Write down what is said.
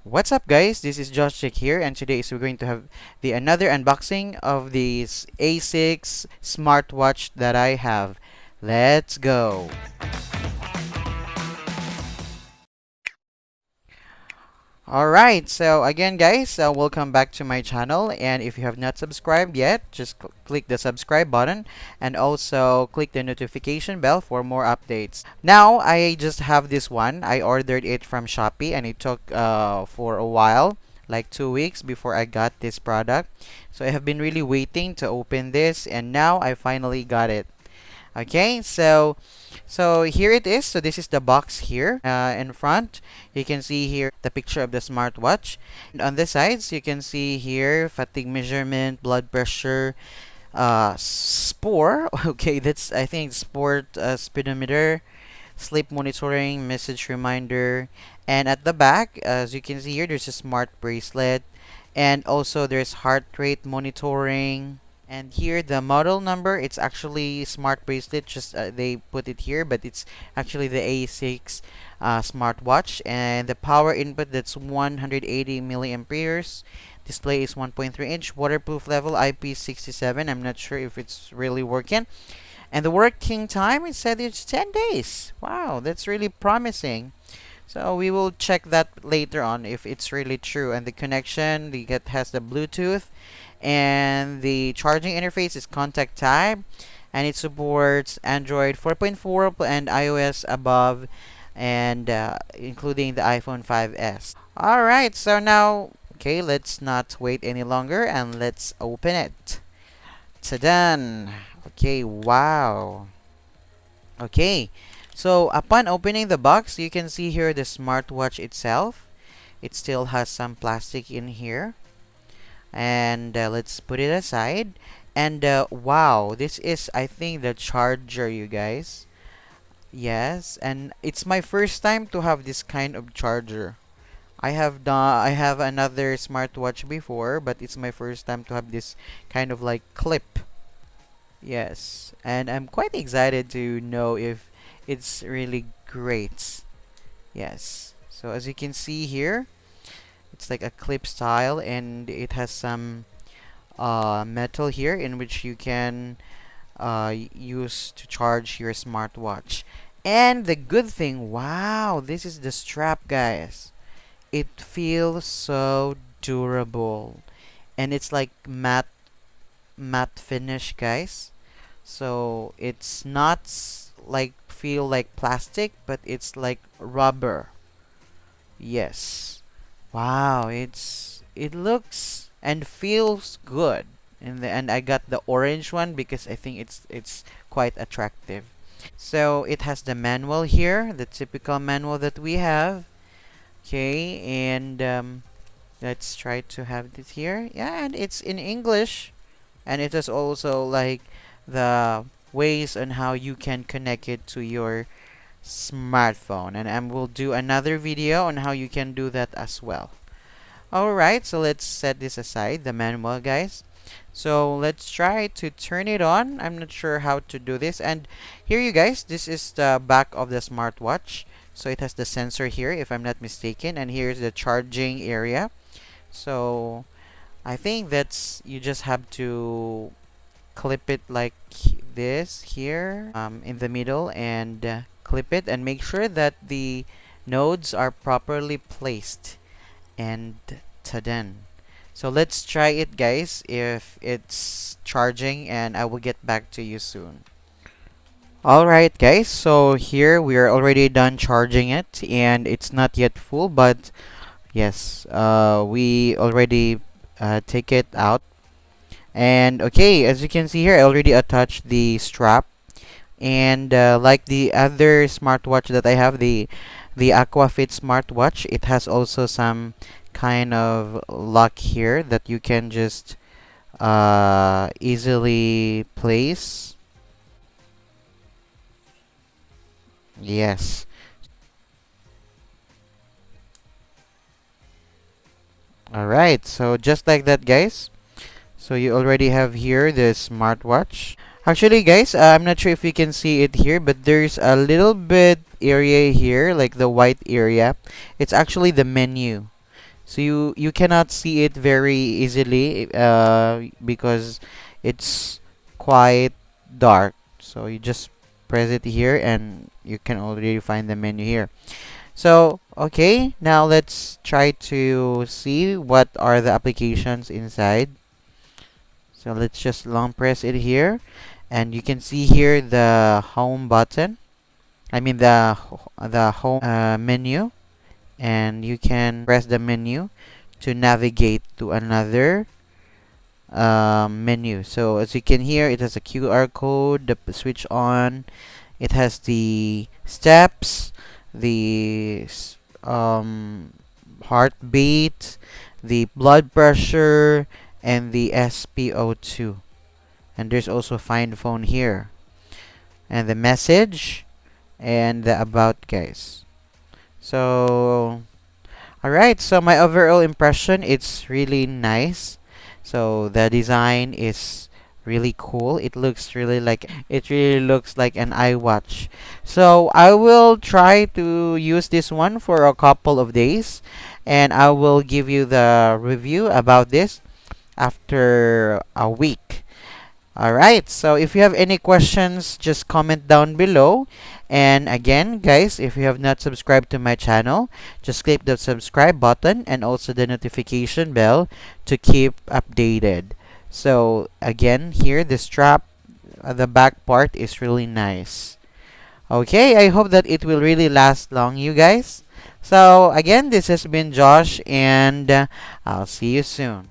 What's up, guys? This is Josh Chick here, and today we're going to have the another unboxing of this A6 smartwatch that I have. Let's go. Alright, so again guys, welcome back to my channel, and if you have not subscribed yet, just click the subscribe button and also click the notification bell for more updates. Now, I just have this one. I ordered it from Shopee and it took for a while, like 2 weeks before I got this product. So I have been really waiting to open this, and now I finally got it. Okay, so here it is. So this is the box here in front. You can see here the picture of the smartwatch. And on the sides, you can see here fatigue measurement, blood pressure, spore. Okay, that's I think sport speedometer, sleep monitoring, message reminder, and at the back, as you can see here, there's a smart bracelet, and also there's heart rate monitoring. And here the model number, it's actually smart bracelet, just they put it here, but it's actually the A6 smartwatch. And the power input, that's 180 milliamperes. Display is 1.3 inch. Waterproof level IP67. I'm not sure if it's really working. And the working time, it said it's 10 days. Wow, that's really promising. So we will check that later on if it's really true. And the connection, it has the Bluetooth, and the charging interface is contact type, and it supports Android 4.4 and iOS above, and including the iPhone 5s. All right, so now, okay, let's not wait any longer and let's open it. Ta-da! Okay, wow. Okay, so upon opening the box, you can see here the smartwatch itself. It still has some plastic in here. And let's put it aside. And wow, this is, I think, the charger, you guys. Yes, and it's my first time to have this kind of charger. I have another smartwatch before, but it's my first time to have this kind of like clip. Yes, and I'm quite excited to know if it's really great. Yes. So as you can see here, it's like a clip style, and it has some metal here in which you can use to charge your smartwatch. And the good thing, wow, this is the strap, guys. It feels so durable, and it's like matte finish, guys. So it's not like feel like plastic, but it's like rubber. Yes. Wow, it looks and feels good. In the end, I got the orange one because I think it's quite attractive. So it has the manual here, the typical manual that we have. Okay, and let's try to have this here. Yeah, and it's in English, and it is also like the ways on how you can connect it to your smartphone, and I will do another video on how you can do that as well. Alright, so let's set this aside, the manual, guys. So let's try to turn it on. I'm not sure how to do this. And here, you guys, this is the back of the smartwatch. So it has the sensor here, if I'm not mistaken, and here's the charging area. So I think that's, you just have to clip it like this here, in the middle, and clip it and make sure that the nodes are properly placed. And ta-da. So let's try it, guys, if it's charging, and I will get back to you soon. Alright, guys, so here we are already done charging it, and it's not yet full, but yes, we already take it out. And okay, as you can see here, I already attached the strap, and like the other smartwatch that I have, the Aquafit smartwatch, it has also some kind of lock here that you can just easily place. Yes. Alright, so just like that, guys. So you already have here the smartwatch. Actually, guys, I'm not sure if you can see it here, but there's a little bit area here, like the white area. It's actually the menu. So you cannot see it very easily because it's quite dark. So you just press it here and you can already find the menu here. So okay, now let's try to see what are the applications inside. So let's just long press it here, and you can see here the home button. I mean the home menu, and you can press the menu to navigate to another menu. So as you can hear, it has a QR code, the switch on. It has the steps, the heartbeat, the blood pressure, and the SpO2. And there's also find phone here, and the message, and the about guys. So alright, so my overall impression, it's really nice. So the design is really cool. It really looks like an iWatch. So I will try to use this one for a couple of days, and I will give you the review about this after a week. Alright, so if you have any questions, just comment down below. And again, guys, if you have not subscribed to my channel, just click the subscribe button and also the notification bell to keep updated. So again, here the strap, the back part is really nice. Okay, I hope that it will really last long, you guys. So again, this has been Josh, and I'll see you soon.